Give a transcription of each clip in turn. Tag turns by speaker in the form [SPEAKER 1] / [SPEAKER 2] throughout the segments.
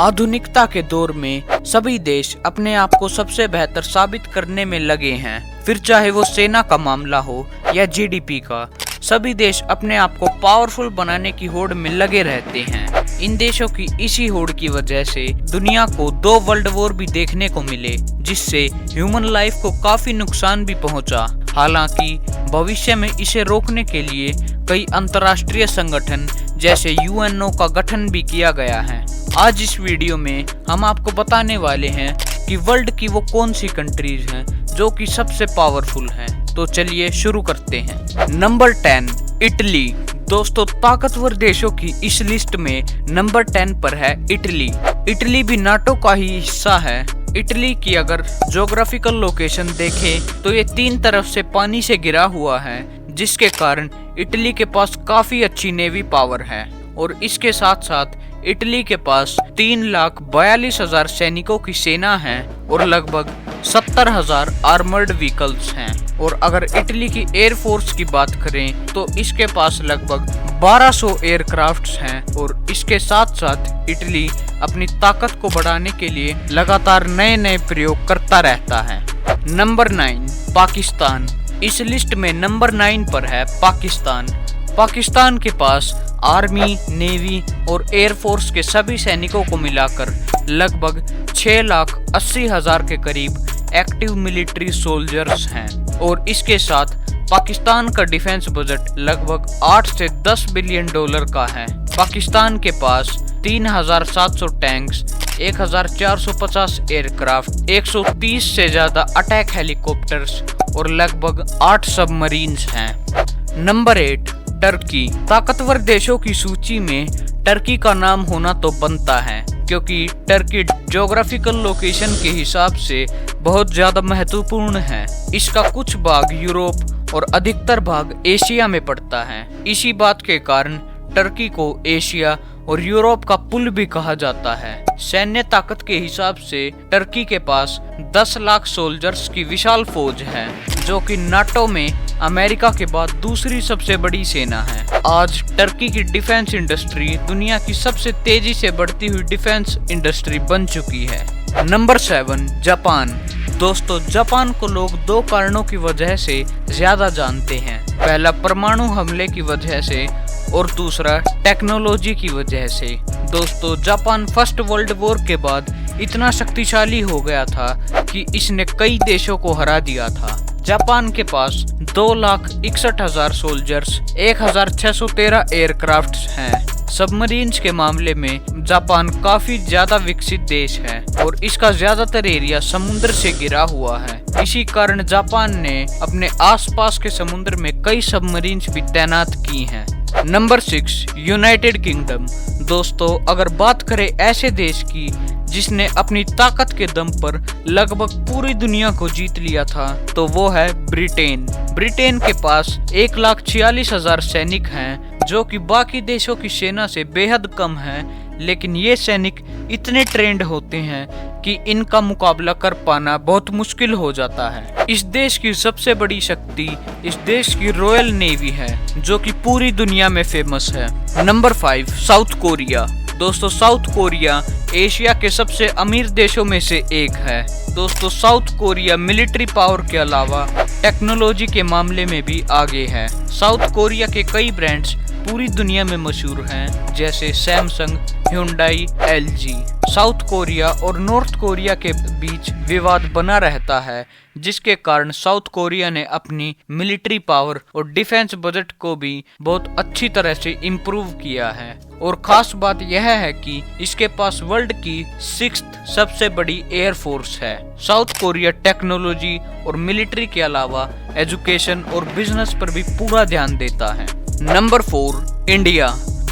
[SPEAKER 1] आधुनिकता के दौर में सभी देश अपने आप को सबसे बेहतर साबित करने में लगे हैं। फिर चाहे वो सेना का मामला हो या जीडीपी का, सभी देश अपने आप को पावरफुल बनाने की होड़ में लगे रहते हैं। इन देशों की इसी होड़ की वजह से दुनिया को 2 वर्ल्ड वॉर भी देखने को मिले, जिससे ह्यूमन लाइफ को काफी नुकसान भी पहुंचा। हालांकि भविष्य में इसे रोकने के लिए कई अंतर्राष्ट्रीय संगठन जैसे यूएनओ का गठन भी किया गया है। आज इस वीडियो में हम आपको बताने वाले हैं कि वर्ल्ड की वो कौन सी कंट्रीज हैं जो कि सबसे पावरफुल हैं। तो चलिए शुरू करते हैं। Number 10, Italy. दोस्तों, ताकतवर देशों की इस लिस्ट में नंबर 10 पर है इटली। इटली भी नाटो का ही हिस्सा है। इटली की अगर ज्योग्राफिकल लोकेशन देखें तो ये 3 तरफ से पानी से घिरा हुआ है, जिसके कारण इटली के पास काफी अच्छी नेवी पावर है। और इसके साथ साथ इटली के पास 3,42,000 सैनिकों की सेना है और लगभग 70,000 आर्मर्ड व्हीकल्स हैं। और अगर इटली की एयरफोर्स की बात करें तो इसके पास लगभग 1200 एयरक्राफ्ट्स हैं। और इसके साथ साथ इटली अपनी ताकत को बढ़ाने के लिए लगातार नए नए प्रयोग करता रहता है। नंबर 9, पाकिस्तान। इस लिस्ट में नंबर 9 पर है पाकिस्तान। पाकिस्तान के पास आर्मी, नेवी और एयरफोर्स के सभी सैनिकों को मिलाकर लगभग 6,80,000 के करीब एक्टिव मिलिट्री सोल्जर्स हैं। और इसके साथ पाकिस्तान का डिफेंस बजट लगभग 8 से 10 बिलियन डॉलर का है। पाकिस्तान के पास 3,700 टैंक्स, 1,450 एयरक्राफ्ट, 130 से ज्यादा अटैक हेलीकॉप्टर्स और लगभग 8 सबमरीन्स हैं। Number 8, Turkey. ताकतवर देशों की सूची में टर्की का नाम होना तो बनता है, क्योंकि टर्की ज्योग्राफिकल लोकेशन के हिसाब से बहुत ज्यादा महत्वपूर्ण है। इसका कुछ भाग यूरोप और अधिकतर भाग एशिया में पड़ता है। इसी बात के कारण टर्की को एशिया और यूरोप का पुल भी कहा जाता है। सैन्य ताकत के हिसाब से टर्की के पास 10 लाख सोल्जर्स की विशाल फौज है, जो कि नाटो में अमेरिका के बाद दूसरी सबसे बड़ी सेना है। आज टर्की की डिफेंस इंडस्ट्री दुनिया की सबसे तेजी से बढ़ती हुई डिफेंस इंडस्ट्री बन चुकी है। Number 7, Japan. दोस्तों, जापान को लोग 2 कारणों की वजह से ज्यादा जानते हैं। पहला परमाणु हमले की वजह से और दूसरा टेक्नोलॉजी की वजह से। दोस्तों, जापान फर्स्ट वर्ल्ड वॉर के बाद इतना शक्तिशाली हो गया था कि इसने कई देशों को हरा दिया था। जापान के पास 2,61,000 सोल्जर्स, 1,613 एयरक्राफ्ट हैं। सबमरीन्स के मामले में जापान काफी ज्यादा विकसित देश है और इसका ज्यादातर एरिया समुद्र से घिरा हुआ है। इसी कारण जापान ने अपने आसपास के समुद्र में कई सबमरीन्स भी तैनात की हैं। Number 6, United kingdom. दोस्तों, अगर बात करें ऐसे देश की जिसने अपनी ताकत के दम पर लगभग पूरी दुनिया को जीत लिया था, तो वो है ब्रिटेन। ब्रिटेन के पास 1,46,000 सैनिक हैं, जो कि बाकी देशों की सेना से बेहद कम है। लेकिन ये सैनिक इतने ट्रेंड होते हैं कि इनका मुकाबला कर पाना बहुत मुश्किल हो जाता है। इस देश की सबसे बड़ी शक्ति इस देश की रॉयल नेवी है, जो कि पूरी दुनिया में फेमस है। Number 5, south Korea. दोस्तों, साउथ कोरिया एशिया के सबसे अमीर देशों में से एक है। दोस्तों, साउथ कोरिया मिलिट्री पावर के अलावा टेक्नोलॉजी के मामले में भी आगे है। साउथ कोरिया के कई ब्रांड्स पूरी दुनिया में मशहूर हैं, जैसे Samsung, Hyundai, LG. South Korea और नॉर्थ कोरिया के बीच विवाद बना रहता है, जिसके कारण साउथ कोरिया ने अपनी मिलिट्री पावर और डिफेंस बजट को भी बहुत अच्छी तरह से इम्प्रूव किया है। और खास बात यह है कि इसके पास वर्ल्ड की 6th सबसे बड़ी एयरफोर्स है। साउथ कोरिया टेक्नोलॉजी और मिलिट्री के अलावा एजुकेशन और बिजनेस पर भी पूरा ध्यान देता है। Number 4, India.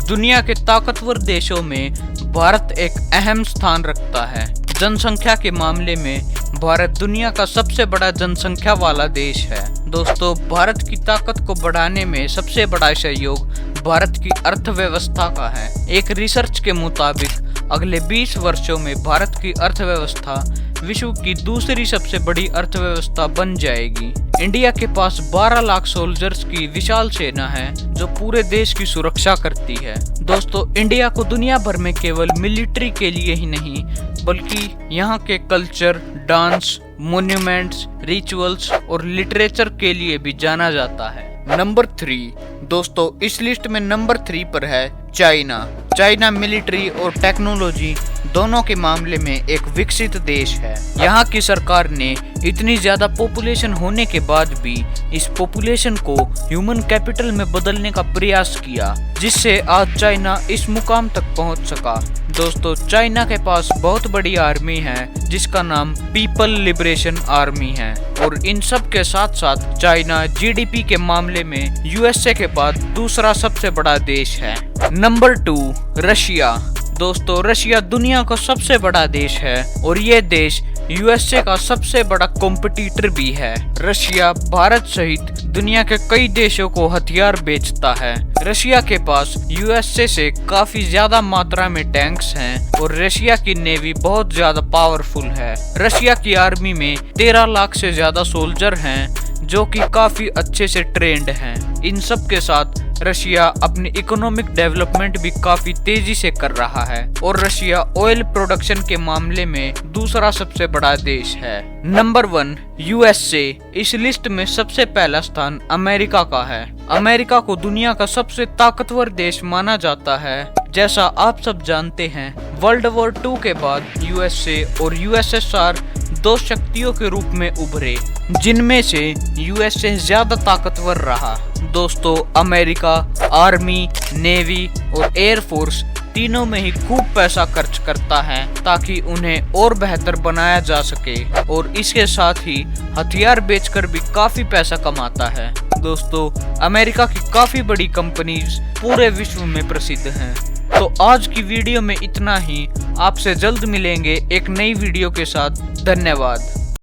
[SPEAKER 1] दुनिया के ताकतवर देशों में भारत एक अहम स्थान रखता है। जनसंख्या के मामले में भारत दुनिया का सबसे बड़ा जनसंख्या वाला देश है। दोस्तों, भारत की ताकत को बढ़ाने में सबसे बड़ा सहयोग भारत की अर्थव्यवस्था का है। एक रिसर्च के मुताबिक अगले 20 वर्षों में भारत की अर्थव्यवस्था विश्व की दूसरी सबसे बड़ी अर्थव्यवस्था बन जाएगी। इंडिया के पास 12 लाख सोल्जर्स की विशाल सेना है जो पूरे देश की सुरक्षा करती है। दोस्तों, इंडिया को दुनिया भर में केवल मिलिट्री के लिए ही नहीं बल्कि यहाँ के कल्चर, डांस, मॉन्यूमेंट्स, रिचुअल्स और लिटरेचर के लिए भी जाना जाता है। नंबर 3 दोस्तों, इस लिस्ट में नंबर 3 पर है चाइना। चाइना मिलिट्री और टेक्नोलॉजी दोनों के मामले में एक विकसित देश है। यहाँ की सरकार ने इतनी ज्यादा पॉपुलेशन होने के बाद भी इस पॉपुलेशन को ह्यूमन कैपिटल में बदलने का प्रयास किया, जिससे आज चाइना इस मुकाम तक पहुँच सका। दोस्तों, चाइना के पास बहुत बड़ी आर्मी है जिसका नाम पीपल लिबरेशन आर्मी है, और इन सब के साथ साथ चाइना जीडीपी के मामले में यूएसए के बाद दूसरा सबसे बड़ा देश है। Number 2 Russia. दोस्तों, रशिया दुनिया का सबसे बड़ा देश है और ये देश यूएसए का सबसे बड़ा कॉम्पिटिटर भी है। रशिया भारत सहित दुनिया के कई देशों को हथियार बेचता है। रशिया के पास यूएसए से काफी ज्यादा मात्रा में टैंक्स हैं और रशिया की नेवी बहुत ज्यादा पावरफुल है। रशिया की आर्मी में 13 लाख से ज्यादा सोल्जर हैं जो कि काफी अच्छे से ट्रेंड हैं। इन सब के साथ रशिया अपनी इकोनॉमिक डेवलपमेंट भी काफी तेजी से कर रहा है और रशिया ऑयल प्रोडक्शन के मामले में दूसरा सबसे बड़ा देश है। Number 1 USA. इस लिस्ट में सबसे पहला स्थान अमेरिका का है। अमेरिका को दुनिया का सबसे ताकतवर देश माना जाता है। जैसा आप सब जानते हैं, वर्ल्ड वॉर 2 के बाद यूएसए और यूएसएसआर 2 शक्तियों के रूप में उभरे, जिनमें से यूएसए ज्यादा ताकतवर रहा। दोस्तों, अमेरिका आर्मी, नेवी और एयरफोर्स तीनों में ही खूब पैसा खर्च करता है ताकि उन्हें और बेहतर बनाया जा सके, और इसके साथ ही हथियार बेचकर भी काफी पैसा कमाता है। दोस्तों, अमेरिका की काफी बड़ी कंपनीज पूरे विश्व में प्रसिद्ध हैं। तो आज की वीडियो में इतना ही। आपसे जल्द मिलेंगे एक नई वीडियो के साथ। धन्यवाद।